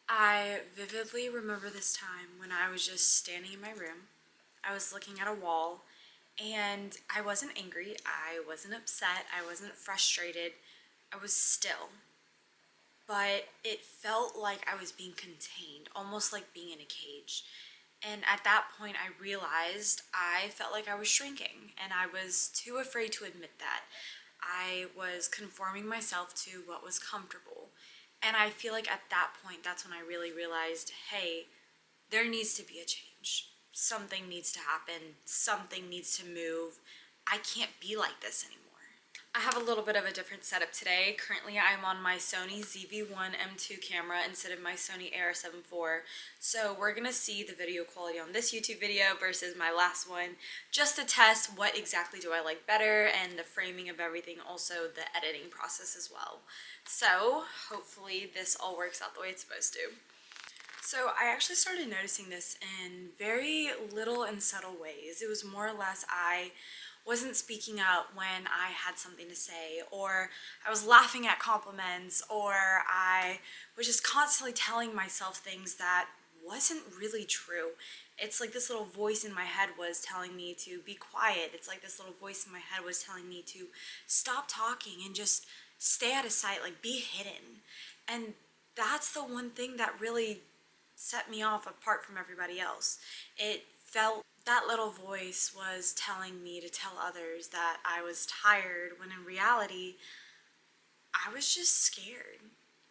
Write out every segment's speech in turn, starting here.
I vividly remember this time when I was just standing in my room. I was looking at a wall and I wasn't angry, I wasn't upset, I wasn't frustrated. I was still. But it felt like I was being contained, almost like being in a cage. And at that point, I realized I felt like I was shrinking, and I was too afraid to admit that. I was conforming myself to what was comfortable. And I feel like at that point, that's when I really realized, hey, there needs to be a change. Something needs to happen. Something needs to move. I can't be like this anymore. I have a little bit of a different setup today. Currently I'm on my Sony ZV-1 M2 camera instead of my Sony a7 IV. So we're gonna see the video quality on this YouTube video versus my last one, just to test what exactly do I like better and the framing of everything, also the editing process as well. So hopefully this all works out the way it's supposed to. So I actually started noticing this in very little and subtle ways. It was more or less I wasn't speaking up when I had something to say, or I was laughing at compliments, or I was just constantly telling myself things that wasn't really true. It's like this little voice in my head was telling me to be quiet. It's like this little voice in my head was telling me to stop talking and just stay out of sight, like be hidden. And that's the one thing that really set me off apart from everybody else. It felt that little voice was telling me to tell others that I was tired, when in reality, I was just scared.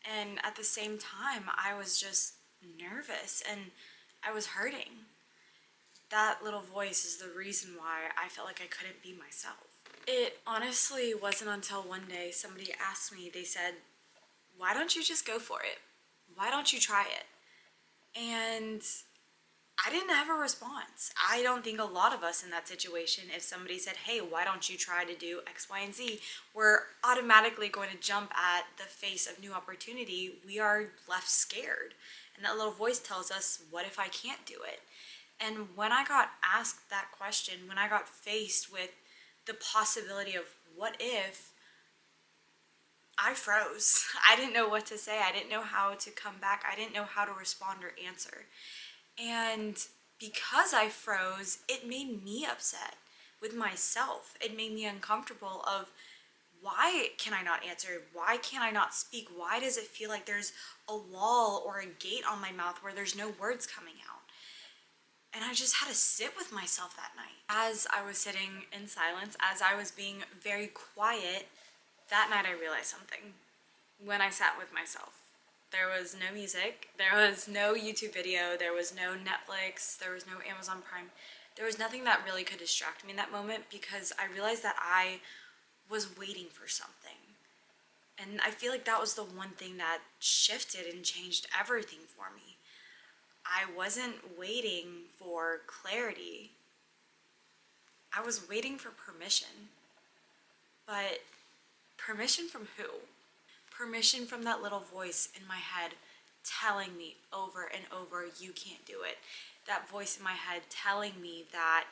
And at the same time, I was just nervous and I was hurting. That little voice is the reason why I felt like I couldn't be myself. It honestly wasn't until one day somebody asked me, they said, "Why don't you just go for it? Why don't you try it?" And I didn't have a response. I don't think a lot of us in that situation, if somebody said, "Hey, why don't you try to do X, Y, and Z?" we're automatically going to jump at the face of new opportunity. We are left scared. And that little voice tells us, what if I can't do it? And when I got asked that question, when I got faced with the possibility of what if, I froze. I didn't know what to say. I didn't know how to come back. I didn't know how to respond or answer. And because I froze, it made me upset with myself. It made me uncomfortable of, why can I not answer? Why can't I not speak? Why does it feel like there's a wall or a gate on my mouth where there's no words coming out? And I just had to sit with myself that night. As I was sitting in silence, as I was being very quiet, that night I realized something. When I sat with myself, there was no music, there was no YouTube video, there was no Netflix, there was no Amazon Prime. There was nothing that really could distract me in that moment, because I realized that I was waiting for something. And I feel like that was the one thing that shifted and changed everything for me. I wasn't waiting for clarity. I was waiting for permission. But permission from who? Permission from that little voice in my head telling me over and over, you can't do it. That voice in my head telling me that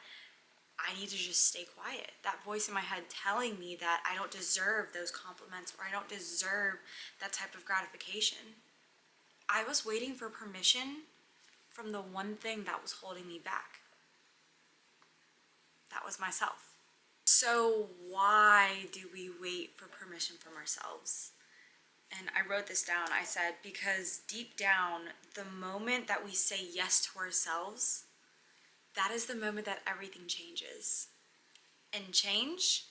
I need to just stay quiet. That voice in my head telling me that I don't deserve those compliments, or I don't deserve that type of gratification. I was waiting for permission from the one thing that was holding me back. That was myself. So why do we wait for permission from ourselves? And I wrote this down. I said, because deep down, the moment that we say yes to ourselves, that is the moment that everything changes. And change,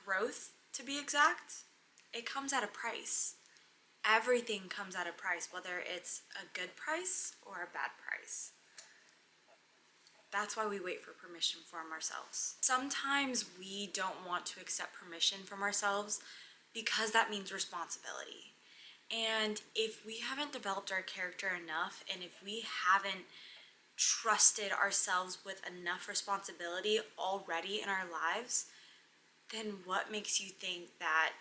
growth to be exact, it comes at a price. Everything comes at a price, whether it's a good price or a bad price. That's why we wait for permission from ourselves. Sometimes we don't want to accept permission from ourselves because that means responsibility. And if we haven't developed our character enough, and if we haven't trusted ourselves with enough responsibility already in our lives, then what makes you think that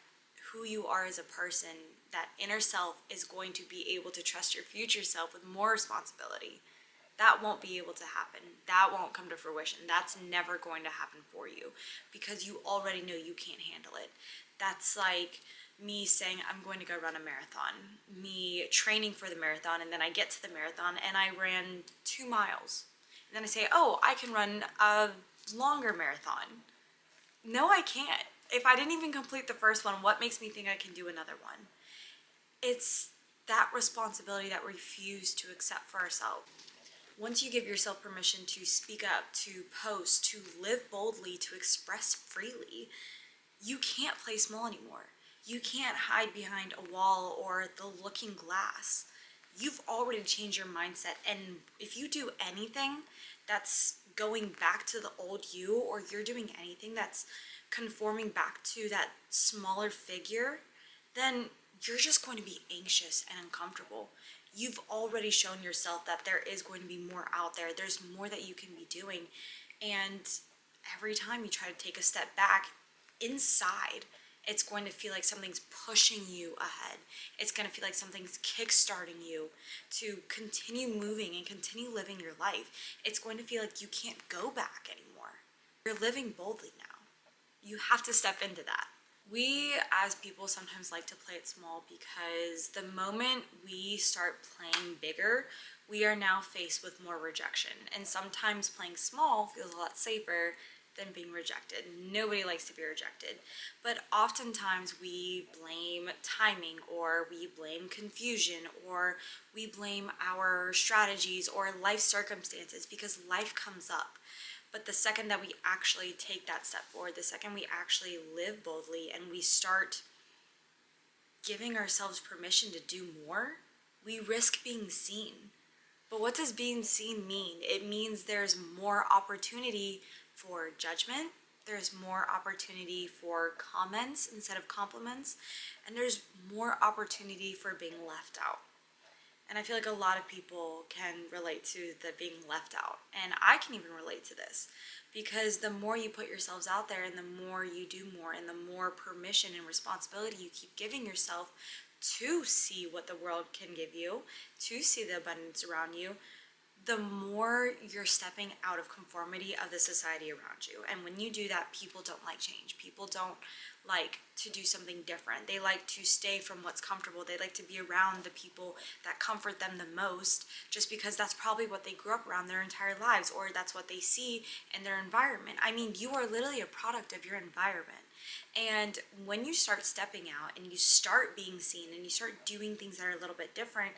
who you are as a person, that inner self, is going to be able to trust your future self with more responsibility? That won't be able to happen. That won't come to fruition. That's never going to happen for you, because you already know you can't handle it. That's like me saying I'm going to go run a marathon, me training for the marathon, and then I get to the marathon and I ran 2 miles. And then I say, oh, I can run a longer marathon. No, I can't. If I didn't even complete the first one, what makes me think I can do another one? It's that responsibility that we refuse to accept for ourselves. Once you give yourself permission to speak up, to post, to live boldly, to express freely, you can't play small anymore. You can't hide behind a wall or the looking glass. You've already changed your mindset, and if you do anything that's going back to the old you, or you're doing anything that's conforming back to that smaller figure, then you're just going to be anxious and uncomfortable. You've already shown yourself that there is going to be more out there. There's more that you can be doing. And every time you try to take a step back, inside, it's going to feel like something's pushing you ahead. It's going to feel like something's kickstarting you to continue moving and continue living your life. It's going to feel like you can't go back anymore. You're living boldly now. You have to step into that. We as people sometimes like to play it small because the moment we start playing bigger, we are now faced with more rejection. And sometimes playing small feels a lot safer than being rejected. Nobody likes to be rejected. But oftentimes we blame timing, or we blame confusion, or we blame our strategies or life circumstances because life comes up. But the second that we actually take that step forward, the second we actually live boldly and we start giving ourselves permission to do more, we risk being seen. But what does being seen mean? It means there's more opportunity for judgment, there's more opportunity for comments instead of compliments, and there's more opportunity for being left out. And I feel like a lot of people can relate to the being left out. And I can even relate to this because the more you put yourselves out there and the more you do more and the more permission and responsibility you keep giving yourself to see what the world can give you, to see the abundance around you, the more you're stepping out of conformity of the society around you. And when you do that, people don't like change. People don't like to do something different. They like to stay from what's comfortable. They like to be around the people that comfort them the most, just because that's probably what they grew up around their entire lives, or that's what they see in their environment. I mean, you are literally a product of your environment. And when you start stepping out and you start being seen and you start doing things that are a little bit different,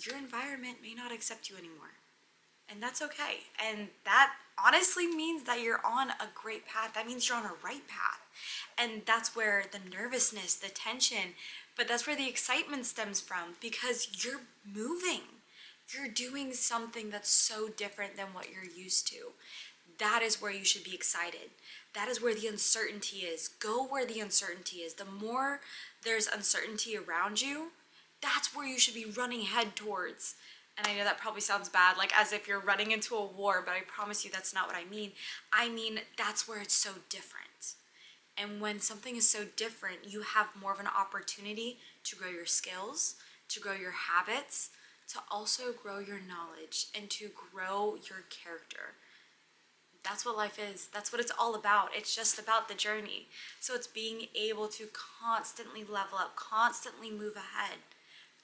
your environment may not accept you anymore. And that's okay. And that honestly means that you're on a great path. That means you're on a right path. And that's where the nervousness, the tension, but that's where the excitement stems from, because you're moving. You're doing something that's so different than what you're used to. That is where you should be excited. That is where the uncertainty is. Go where the uncertainty is. The more there's uncertainty around you, that's where you should be running head towards. And I know that probably sounds bad, like as if you're running into a war, but I promise you that's not what I mean. I mean, that's where it's so different. And when something is so different, you have more of an opportunity to grow your skills, to grow your habits, to also grow your knowledge, and to grow your character. That's what life is. That's what it's all about. It's just about the journey. So it's being able to constantly level up, constantly move ahead,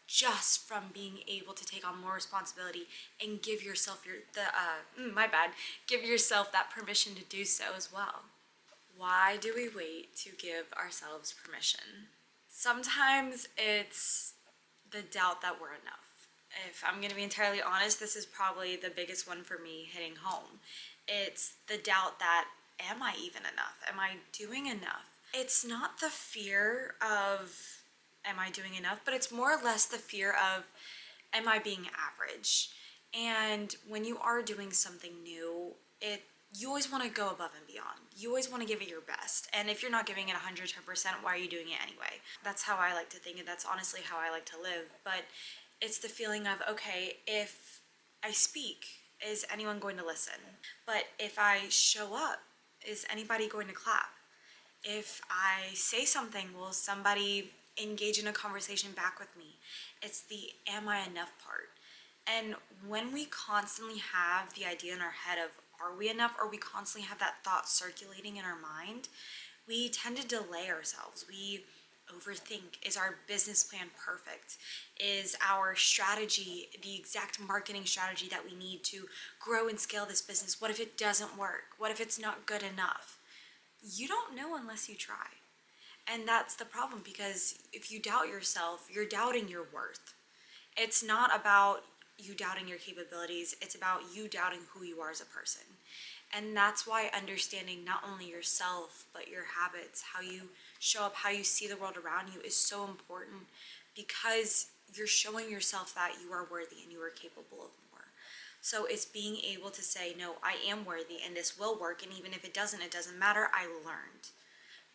just from being able to take on more responsibility and give yourself give yourself that permission to do so as well. Why do we wait to give ourselves permission? Sometimes it's the doubt that we're enough. If I'm going to be entirely honest, this is probably the biggest one for me hitting home. It's the doubt that, am I even enough? Am I doing enough? It's not the fear of, am I doing enough? But it's more or less the fear of, am I being average? And when you are doing something new, you always want to go above and beyond. You always want to give it your best. And if you're not giving it 110%, why are you doing it anyway? That's how I like to think, and that's honestly how I like to live. But it's the feeling of, okay, if I speak, is anyone going to listen? But if I show up, is anybody going to clap? If I say something, will somebody engage in a conversation back with me? It's the am I enough part. And when we constantly have the idea in our head of are we enough, or we constantly have that thought circulating in our mind, we tend to delay ourselves. We overthink? Is our business plan perfect? Is our strategy the exact marketing strategy that we need to grow and scale this business? What if it doesn't work? What if it's not good enough? You don't know unless you try. And that's the problem, because if you doubt yourself, you're doubting your worth. It's not about you doubting your capabilities, it's about you doubting who you are as a person. And that's why understanding not only yourself, but your habits, how you show up, how you see the world around you is so important, because you're showing yourself that you are worthy and you are capable of more. So it's being able to say, no, I am worthy and this will work. And even if it doesn't matter. I learned,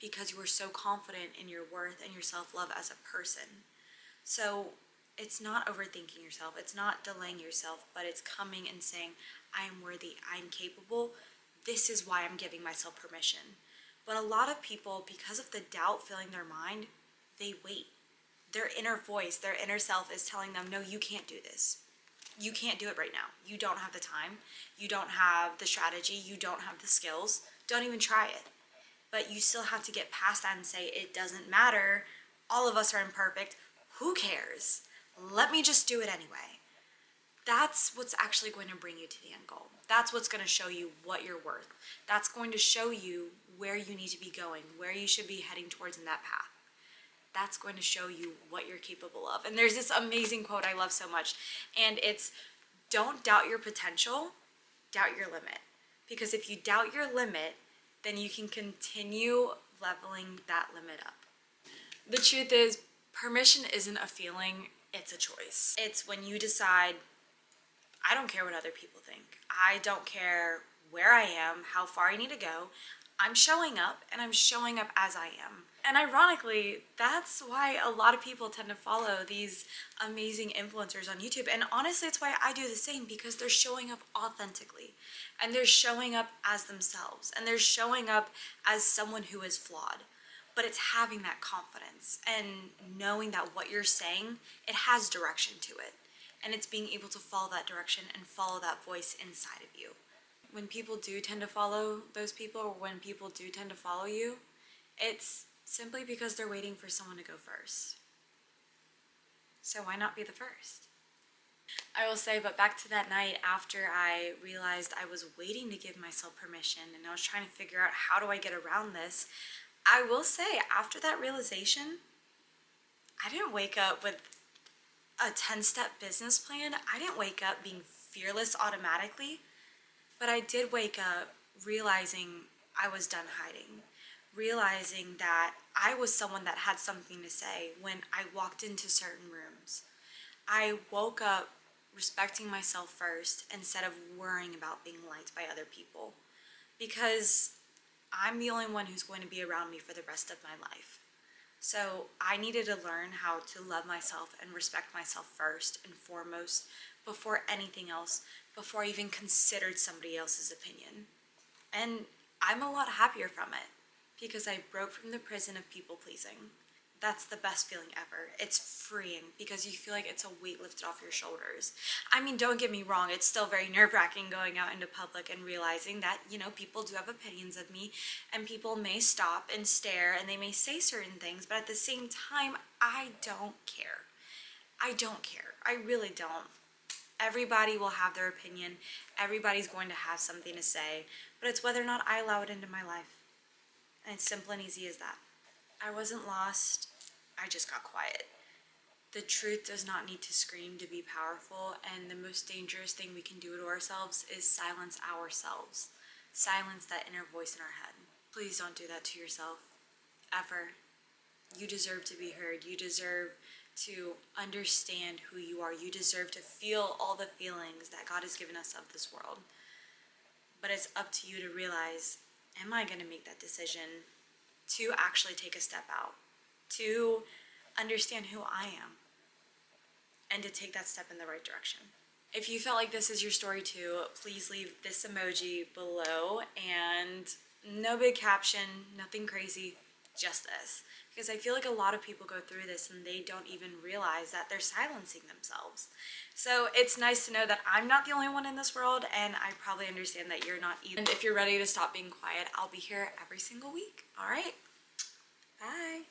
because you were so confident in your worth and your self-love as a person. So it's not overthinking yourself, it's not delaying yourself, but it's coming and saying, I am worthy, I'm capable, this is why I'm giving myself permission. But a lot of people, because of the doubt filling their mind, they wait. Their inner voice, their inner self is telling them, no, you can't do this. You can't do it right now. You don't have the time, you don't have the strategy, you don't have the skills, don't even try it. But you still have to get past that and say, it doesn't matter, all of us are imperfect, who cares? Let me just do it anyway. That's what's actually going to bring you to the end goal. That's what's going to show you what you're worth. That's going to show you where you need to be going, where you should be heading towards in that path. That's going to show you what you're capable of. And there's this amazing quote I love so much, and it's, don't doubt your potential, doubt your limit. Because if you doubt your limit, then you can continue leveling that limit up. The truth is, permission isn't a feeling, it's a choice. It's when you decide, I don't care what other people think. I don't care where I am, how far I need to go. I'm showing up, and I'm showing up as I am. And ironically, that's why a lot of people tend to follow these amazing influencers on YouTube. And honestly, it's why I do the same, because they're showing up authentically. And they're showing up as themselves. And they're showing up as someone who is flawed. But it's having that confidence and knowing that what you're saying, it has direction to it. And it's being able to follow that direction and follow that voice inside of you. When people do tend to follow those people, or when people do tend to follow you, it's simply because they're waiting for someone to go first. So why not be the first? I will say, but back to that night after I realized I was waiting to give myself permission and I was trying to figure out, how do I get around this? I will say, after that realization, I didn't wake up with a 10-step business plan. I didn't wake up being fearless automatically, but I did wake up realizing I was done hiding, realizing that I was someone that had something to say when I walked into certain rooms. I woke up respecting myself first instead of worrying about being liked by other people, because I'm the only one who's going to be around me for the rest of my life. So I needed to learn how to love myself and respect myself first and foremost, before anything else, before I even considered somebody else's opinion. And I'm a lot happier from it, because I broke from the prison of people pleasing. That's the best feeling ever. It's freeing, because you feel like it's a weight lifted off your shoulders. I mean, don't get me wrong, it's still very nerve-wracking going out into public and realizing that, people do have opinions of me, and people may stop and stare, and they may say certain things, but at the same time, I don't care. I don't care. I really don't. Everybody will have their opinion. Everybody's going to have something to say, but it's whether or not I allow it into my life. And it's simple and easy as that. I wasn't lost, I just got quiet. The truth does not need to scream to be powerful, and the most dangerous thing we can do to ourselves is silence ourselves. Silence that inner voice in our head. Please don't do that to yourself, ever. You deserve to be heard. You deserve to understand who you are. You deserve to feel all the feelings that God has given us of this world. But it's up to you to realize, am I going to make that decision to actually take a step out, to understand who I am, and to take that step in the right direction? If you felt like this is your story too, please leave this emoji below, and no big caption, nothing crazy, just this. Because I feel like a lot of people go through this and they don't even realize that they're silencing themselves. So it's nice to know that I'm not the only one in this world, and I probably understand that you're not either. And if you're ready to stop being quiet, I'll be here every single week. All right? Bye.